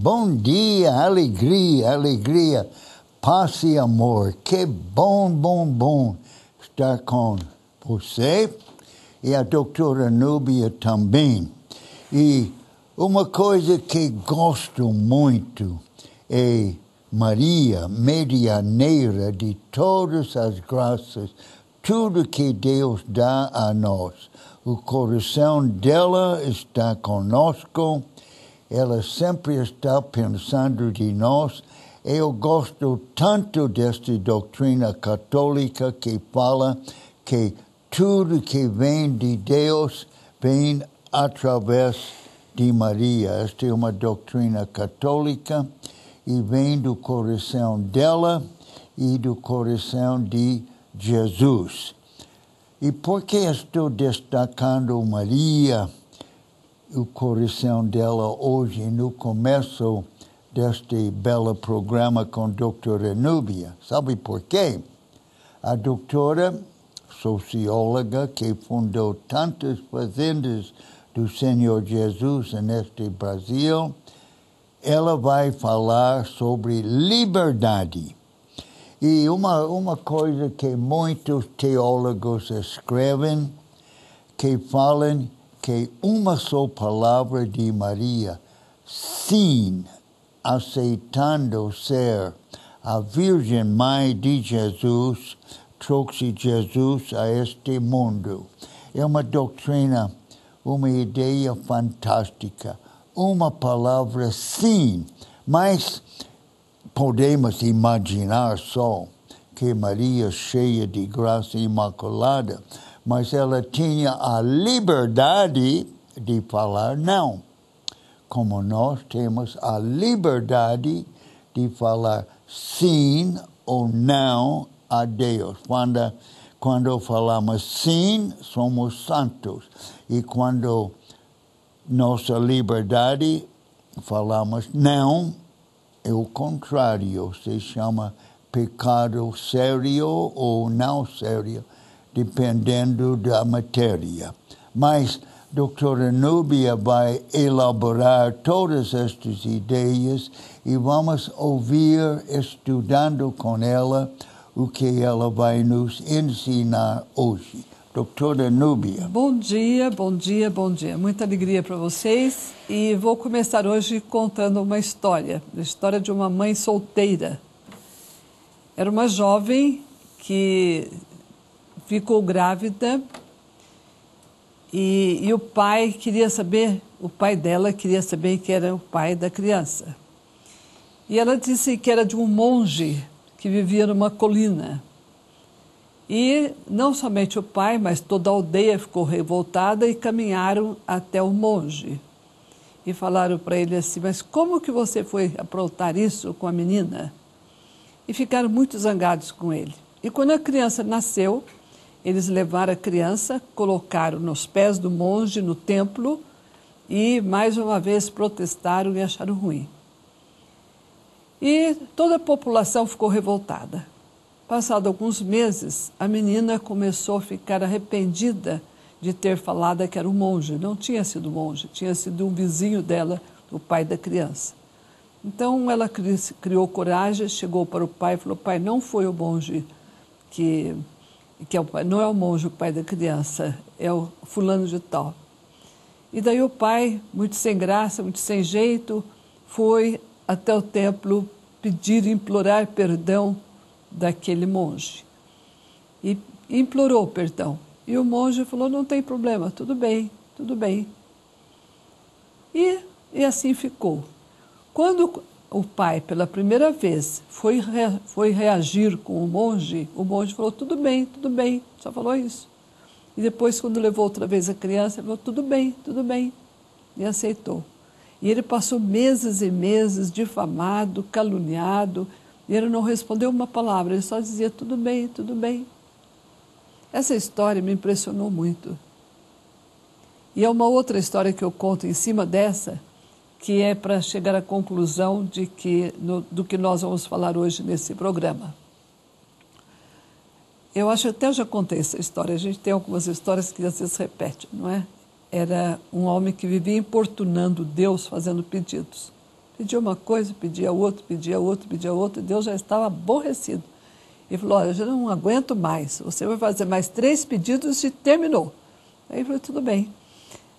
Bom dia, alegria, alegria, paz e amor. Que bom estar com você e a doutora Núbia também. E uma coisa que gosto muito é Maria, medianeira de todas as graças, tudo que Deus dá a nós. O coração dela está conosco, ela sempre está pensando de nós. Eu gosto tanto desta doutrina católica que fala que tudo que vem de Deus vem através de Maria. Esta é uma doutrina católica e vem do coração dela e do coração de Jesus. E por que estou destacando Maria, o coração dela hoje, no começo deste belo programa com a doutora Núbia? Sabe por quê? A doutora, socióloga, que fundou tantas fazendas do Senhor Jesus neste Brasil, ela vai falar sobre liberdade. E uma coisa que muitos teólogos escrevem, que falam que uma só palavra de Maria, sim, aceitando ser a Virgem Mãe de Jesus, trouxe Jesus a este mundo. É uma doutrina, uma ideia fantástica. Uma palavra sim, mas podemos imaginar só que Maria, cheia de graça imaculada, mas ela tinha a liberdade de falar não, como nós temos a liberdade de falar sim ou não a Deus. Quando falamos sim, somos santos, e quando nossa liberdade falamos não, é o contrário, se chama pecado sério ou não sério, dependendo da matéria. Mas a doutora Núbia vai elaborar todas estas ideias e vamos ouvir, estudando com ela, o que ela vai nos ensinar hoje. Doutora Núbia. Bom dia, bom dia, bom dia. Muita alegria para vocês. E vou começar hoje contando uma história. A história de uma mãe solteira. Era uma jovem que ficou grávida e o pai queria saber, o pai dela queria saber quem era o pai da criança. E ela disse que era de um monge que vivia numa colina. E não somente o pai, mas toda a aldeia ficou revoltada e caminharam até o monge. E falaram para ele assim, mas como que você foi aprontar isso com a menina? E ficaram muito zangados com ele. E quando a criança nasceu, eles levaram a criança, colocaram nos pés do monge no templo e mais uma vez protestaram e acharam ruim. E toda a população ficou revoltada. Passados alguns meses, a menina começou a ficar arrependida de ter falado que era um monge. Não tinha sido monge, tinha sido um vizinho dela, o pai da criança. Então ela criou coragem, chegou para o pai e falou, pai, não foi o monge que é o pai, não é o monge o pai da criança, é o fulano de tal. E daí o pai, muito sem graça, muito sem jeito, foi até o templo pedir, implorar perdão daquele monge. E implorou perdão. E o monge falou, não tem problema, tudo bem, tudo bem. E assim ficou. Quando o pai, pela primeira vez, foi reagir com o monge falou, tudo bem, só falou isso. E depois, quando levou outra vez a criança, ele falou, tudo bem, e aceitou. E ele passou meses e meses difamado, caluniado, e ele não respondeu uma palavra, ele só dizia, tudo bem, tudo bem. Essa história me impressionou muito. E é uma outra história que eu conto em cima dessa, que é para chegar à conclusão do que nós vamos falar hoje nesse programa. Eu acho que até eu já contei essa história, a gente tem algumas histórias que às vezes repetem, não é? Era um homem que vivia importunando Deus, fazendo pedidos. Pedia uma coisa, pedia outra, pedia outra, pedia outra, e Deus já estava aborrecido. Ele falou, olha, eu já não aguento mais, você vai fazer mais 3 pedidos e terminou. Aí ele falou, tudo bem.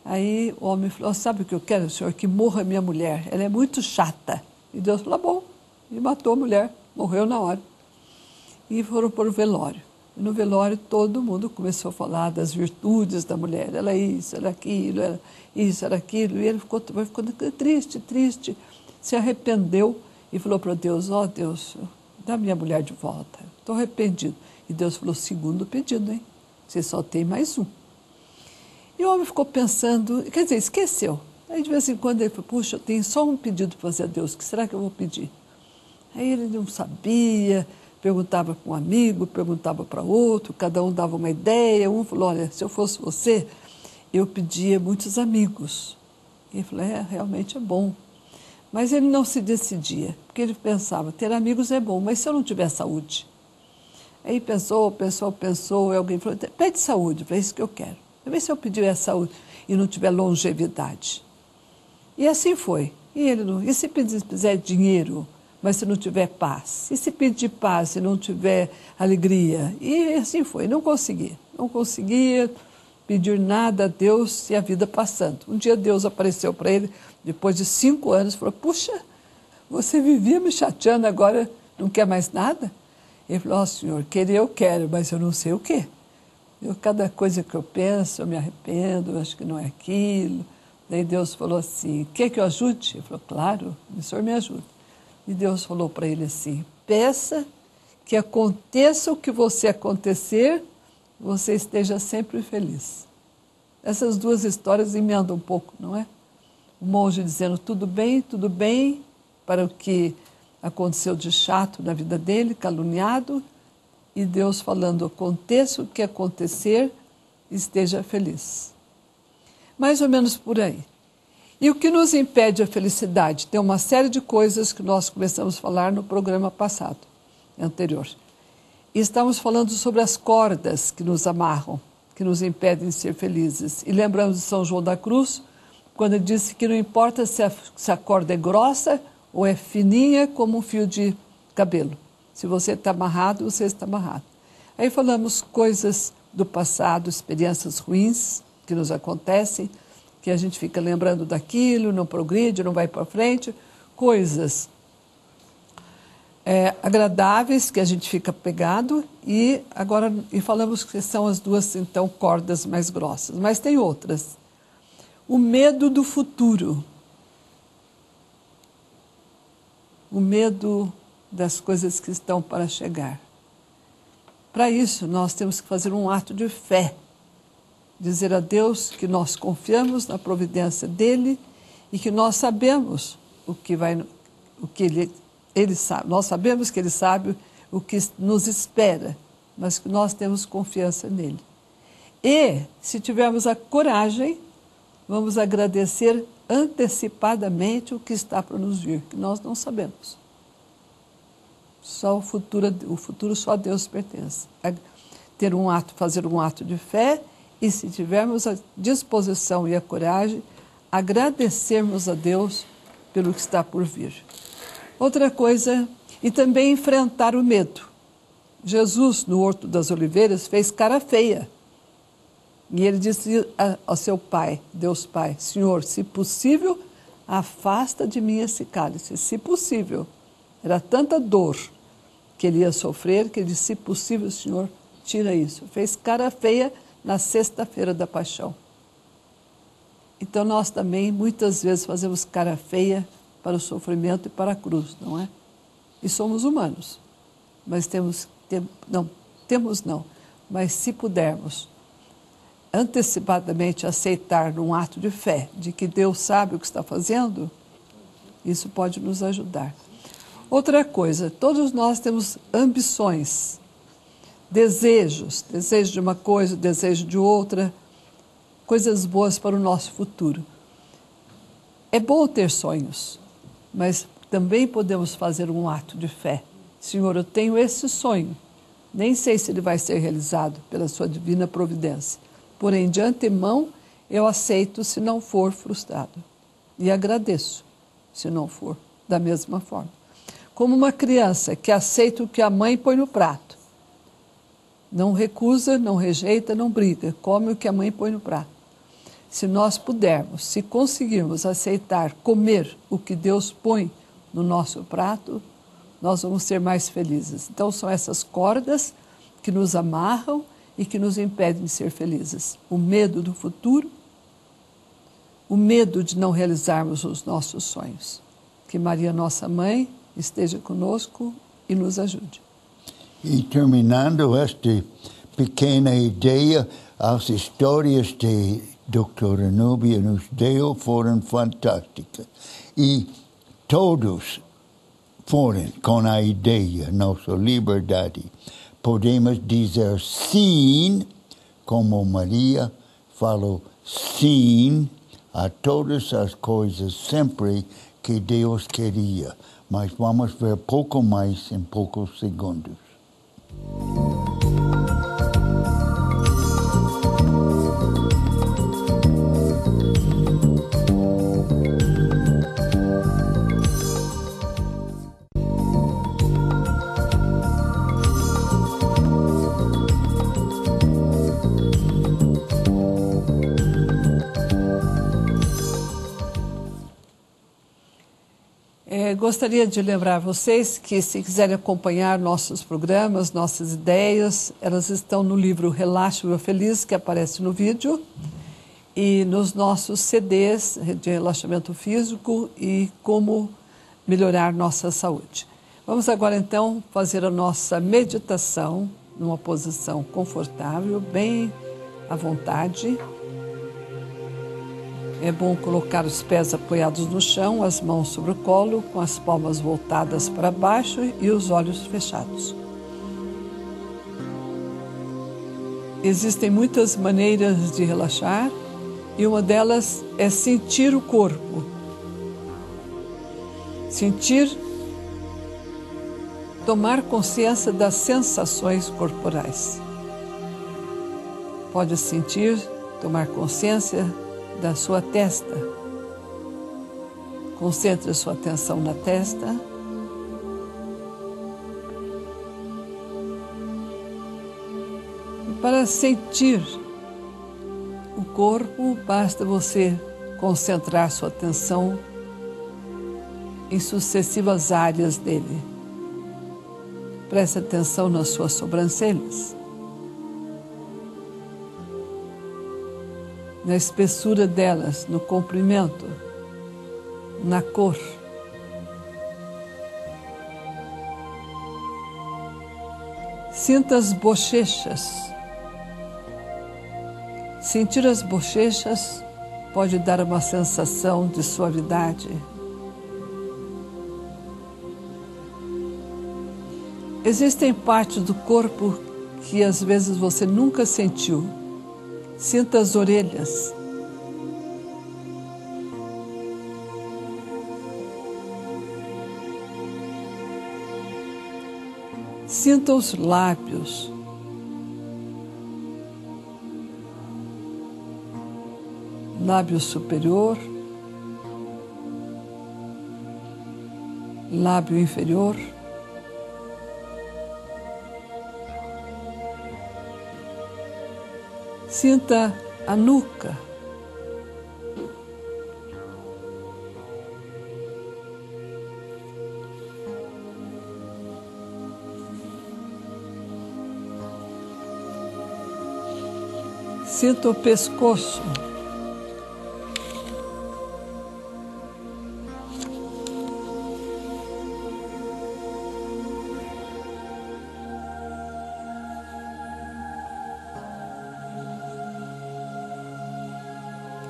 Aí o homem falou, sabe o que eu quero, senhor? Que morra minha mulher, ela é muito chata. E Deus falou, bom, e matou a mulher, morreu na hora. E foram para o velório. E no velório todo mundo começou a falar das virtudes da mulher, ela é isso, ela é aquilo, ela isso, era aquilo. E ele ficou triste, triste, se arrependeu e falou para Deus, ó Deus, dá minha mulher de volta, estou arrependido. E Deus falou, segundo pedido, hein? Você só tem mais um. E o homem ficou pensando, quer dizer, esqueceu. Aí de vez em quando ele falou, puxa, eu tenho só um pedido para fazer a Deus, o que será que eu vou pedir? Aí ele não sabia, perguntava para um amigo, perguntava para outro, cada um dava uma ideia, um falou, olha, se eu fosse você, eu pedia muitos amigos. E ele falou, realmente é bom. Mas ele não se decidia, porque ele pensava, ter amigos é bom, mas se eu não tiver saúde? Aí pensou, e alguém falou, pede saúde, é isso que eu quero. Também se eu pedir a saúde e não tiver longevidade. E assim foi. E se pedir dinheiro, mas se não tiver paz? E se pedir paz e não tiver alegria? E assim foi, não conseguia pedir nada a Deus e a vida passando. Um dia Deus apareceu para ele, depois de 5 anos, falou, puxa, você vivia me chateando, agora não quer mais nada? Ele falou, senhor, querer eu quero, mas eu não sei o quê. Cada coisa que eu penso, eu me arrependo, eu acho que não é aquilo. Daí Deus falou assim, quer que eu ajude? Ele falou, claro, o senhor me ajuda. E Deus falou para ele assim, peça que aconteça o que você acontecer, você esteja sempre feliz. Essas duas histórias emendam um pouco, não é? O monge dizendo tudo bem, para o que aconteceu de chato na vida dele, caluniado, e Deus falando, aconteça o que acontecer, esteja feliz. Mais ou menos por aí. E o que nos impede a felicidade? Tem uma série de coisas que nós começamos a falar no programa passado, anterior. E estamos falando sobre as cordas que nos amarram, que nos impedem de ser felizes. E lembramos de São João da Cruz, quando ele disse que não importa se a corda é grossa ou é fininha como um fio de cabelo. Se você está amarrado, você está amarrado. Aí falamos coisas do passado, experiências ruins que nos acontecem, que a gente fica lembrando daquilo, não progride, não vai para frente, coisas agradáveis que a gente fica pegado e falamos que são as duas, então, cordas mais grossas. Mas tem outras. O medo do futuro. O medo das coisas que estão para chegar. Para isso, nós temos que fazer um ato de fé. Dizer a Deus que nós confiamos na providência dEle e que nós sabemos Ele sabe. Nós sabemos que Ele sabe o que nos espera, mas que nós temos confiança nele. E, se tivermos a coragem, vamos agradecer antecipadamente o que está para nos vir, que nós não sabemos. Só o futuro só a Deus pertence. Fazer um ato de fé e, se tivermos a disposição e a coragem, agradecermos a Deus pelo que está por vir. Outra coisa, e também enfrentar o medo. Jesus, no Horto das Oliveiras, fez cara feia. E ele disse ao seu pai, Deus Pai, Senhor, se possível, afasta de mim esse cálice. Se possível. Era tanta dor que ele ia sofrer, que ele disse, se possível, Senhor, tira isso. Fez cara feia na sexta-feira da paixão. Então nós também, muitas vezes, fazemos cara feia para o sofrimento e para a cruz, não é? E somos humanos. Mas mas se pudermos antecipadamente aceitar num ato de fé, de que Deus sabe o que está fazendo, isso pode nos ajudar. Outra coisa, todos nós temos ambições, desejos, desejo de uma coisa, desejo de outra, coisas boas para o nosso futuro. É bom ter sonhos, mas também podemos fazer um ato de fé. Senhor, eu tenho esse sonho, nem sei se ele vai ser realizado pela sua divina providência, porém, de antemão, eu aceito se não for frustrado e agradeço se não for. da mesma forma. Como uma criança que aceita o que a mãe põe no prato. Não recusa, não rejeita, não briga. Come o que a mãe põe no prato. Se nós pudermos, se conseguirmos aceitar, comer o que Deus põe no nosso prato, nós vamos ser mais felizes. Então, são essas cordas que nos amarram e que nos impedem de ser felizes. O medo do futuro, o medo de não realizarmos os nossos sonhos. Que Maria, nossa mãe, esteja conosco e nos ajude. E terminando esta pequena ideia, as histórias de Dra. Núbia nos deu foram fantásticas. E todos foram com a ideia, nossa liberdade. Podemos dizer sim, como Maria falou sim a todas as coisas sempre que Deus queria. Mas vamos ver pouco mais em poucos segundos. Gostaria de lembrar vocês que, se quiserem acompanhar nossos programas, nossas ideias, elas estão no livro Relaxe Viva Feliz, que aparece no vídeo, e nos nossos CDs de relaxamento físico e como melhorar nossa saúde. Vamos agora, então, fazer a nossa meditação numa posição confortável, bem à vontade. É bom colocar os pés apoiados no chão, as mãos sobre o colo, com as palmas voltadas para baixo e os olhos fechados. Existem muitas maneiras de relaxar e uma delas é sentir o corpo. Sentir, tomar consciência das sensações corporais. Pode sentir, tomar consciência da sua testa. Concentre a sua atenção na testa. E para sentir o corpo, basta você concentrar sua atenção em sucessivas áreas dele. Preste atenção nas suas sobrancelhas, na espessura delas, no comprimento, na cor. Sinta as bochechas. Sentir as bochechas pode dar uma sensação de suavidade. Existem partes do corpo que às vezes você nunca sentiu. Sinta as orelhas. Sinta os lábios. Lábio superior. Lábio inferior. Sinta a nuca. Sinta o pescoço.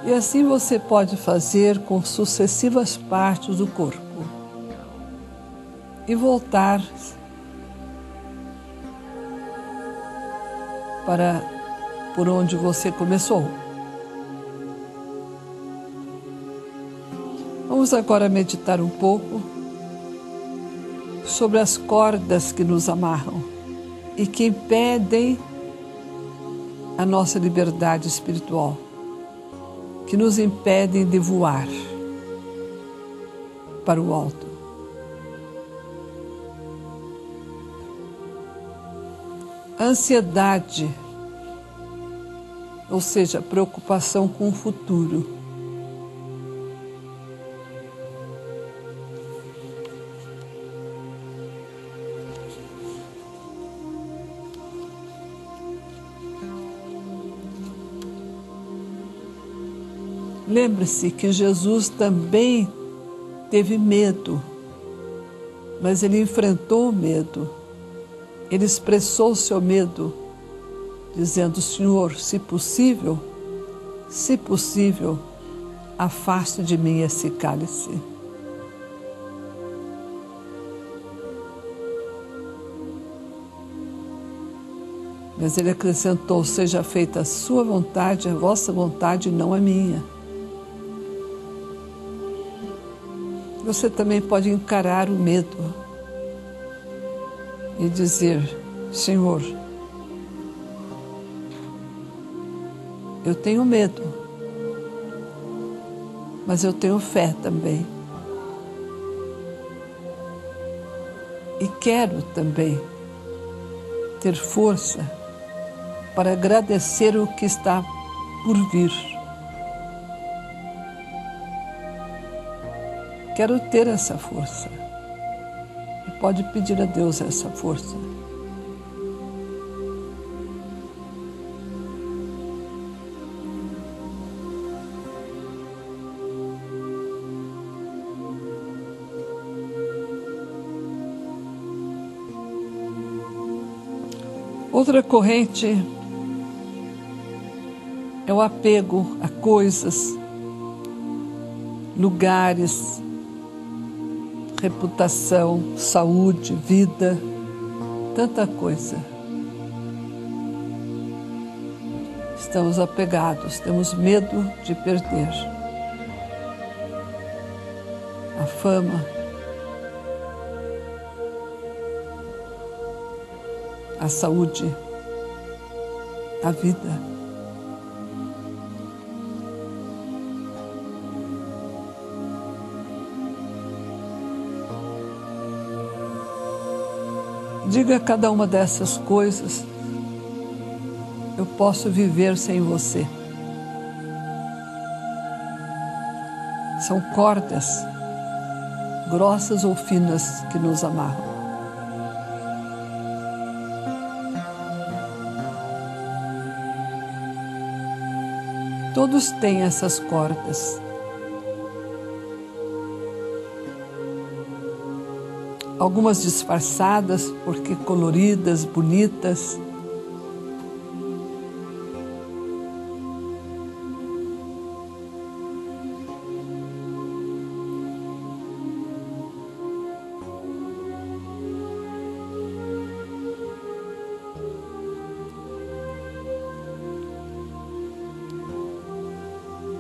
E assim você pode fazer com sucessivas partes do corpo. E voltar para por onde você começou. Vamos agora meditar um pouco sobre as cordas que nos amarram e que impedem a nossa liberdade espiritual, que nos impedem de voar para o alto. ansiedade, ou seja, preocupação com o futuro. Lembre-se que Jesus também teve medo, mas ele enfrentou o medo. Ele expressou o seu medo, dizendo: Senhor, se possível, afaste de mim esse cálice. Mas ele acrescentou: seja feita a sua vontade, a vossa vontade, não a minha. Você também pode encarar o medo e dizer: Senhor, eu tenho medo, mas eu tenho fé também. E quero também ter força para agradecer o que está por vir. Quero ter essa força. E pode pedir a Deus essa força. Outra corrente é o apego a coisas, lugares, reputação, saúde, vida, tanta coisa. Estamos apegados, temos medo de perder a fama, a saúde, a vida. Diga a cada uma dessas coisas: eu posso viver sem você. São cordas, grossas ou finas, que nos amarram. Todos têm essas cordas. Algumas disfarçadas, porque coloridas, bonitas.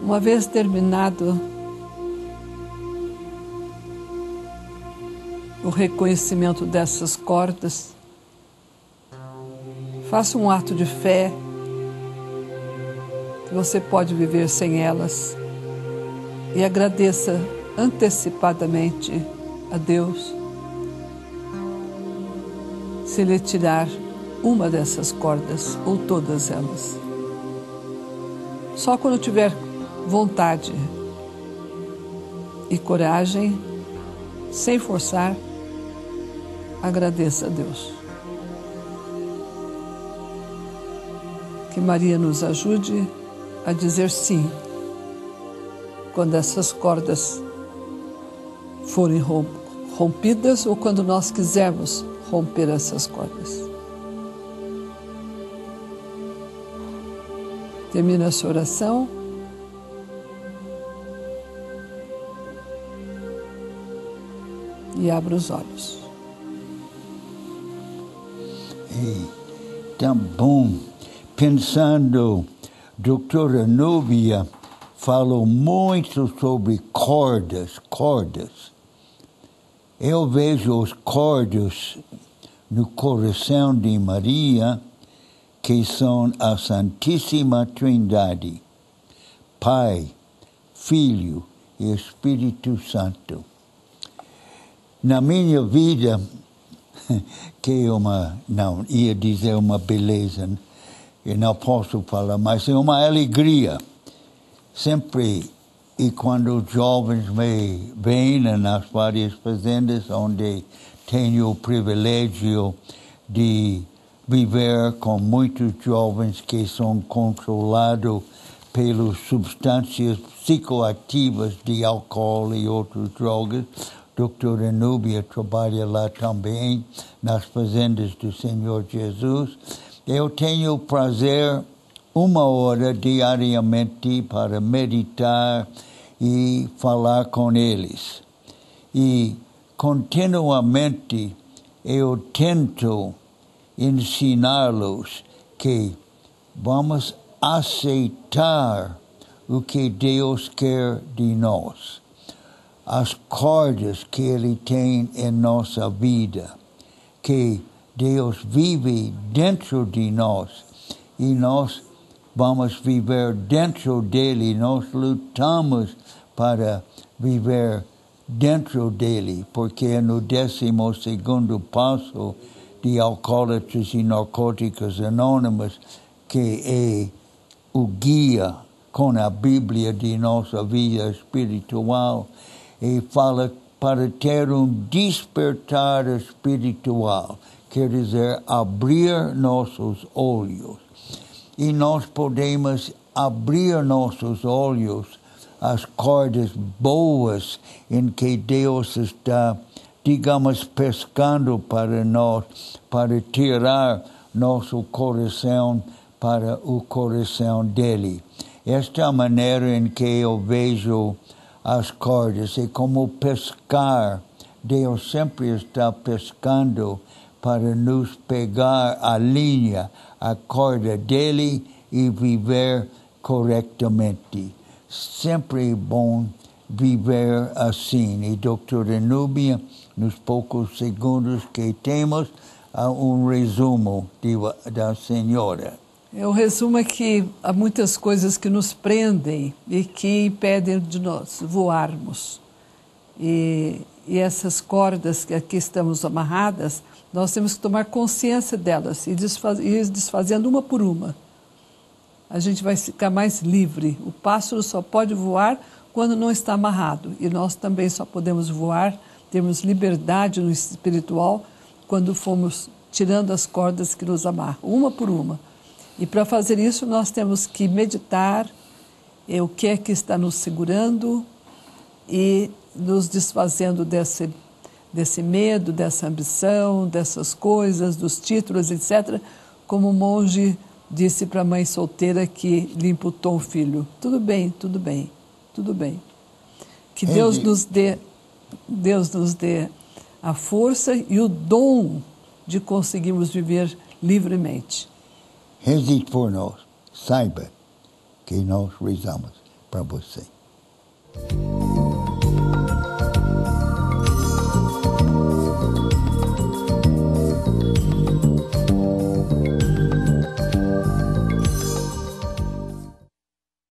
Uma vez terminado o reconhecimento dessas cordas, faça um ato de fé, que você pode viver sem elas, e agradeça antecipadamente a Deus se Ele tirar uma dessas cordas ou todas elas. Só quando tiver vontade e coragem, sem forçar, agradeça a Deus. Que Maria nos ajude a dizer sim quando essas cordas forem rompidas ou quando nós quisermos romper essas cordas. Termina a sua oração. E abra os olhos. Tão bom. Pensando, doutora Núbia falou muito sobre cordas. Eu vejo os cordas no coração de Maria, que são a Santíssima Trindade, Pai, Filho e Espírito Santo. Na minha vida, que é uma, não, ia dizer uma beleza, e não posso falar, mas é uma alegria. Sempre, e quando os jovens me vêm nas várias fazendas onde tenho o privilégio de viver com muitos jovens que são controlados pelas substâncias psicoativas de álcool e outras drogas. Doutora Núbia trabalha lá também, nas fazendas do Senhor Jesus. Eu tenho o prazer, 1 hora diariamente, para meditar e falar com eles. E, continuamente, eu tento ensiná-los que vamos aceitar o que Deus quer de nós, as cordas que Ele tem em nossa vida, que Deus vive dentro de nós e nós vamos viver dentro dele, nós lutamos para viver dentro dele, porque é no 12º passo de Alcoólatras e Narcóticos Anônimos que é o guia com a Bíblia de nossa vida espiritual, e fala para ter um despertar espiritual, quer dizer, abrir nossos olhos. E nós podemos abrir nossos olhos às cordas boas em que Deus está, digamos, pescando para nós, para tirar nosso coração para o coração dele. Esta é a maneira em que eu vejo as cordas, é como pescar. Deus sempre está pescando para nos pegar a linha, a corda dele e viver corretamente. Sempre é bom viver assim. E doutora Núbia, nos poucos segundos que temos, há um resumo da senhora. O resumo é que há muitas coisas que nos prendem e que impedem de nós voarmos. E essas cordas que aqui estamos amarradas, nós temos que tomar consciência delas e ir desfazendo uma por uma. A gente vai ficar mais livre. O pássaro só pode voar quando não está amarrado. E nós também só podemos voar, temos liberdade no espiritual, quando formos tirando as cordas que nos amarram, uma por uma. E para fazer isso nós temos que meditar o que é que está nos segurando e nos desfazendo desse medo, dessa ambição, dessas coisas, dos títulos, etc. Como o monge disse para a mãe solteira que lhe imputou um filho. Tudo bem, tudo bem, tudo bem. Que Deus nos dê a força e o dom de conseguirmos viver livremente. Reze por nós, saiba que nós rezamos para você.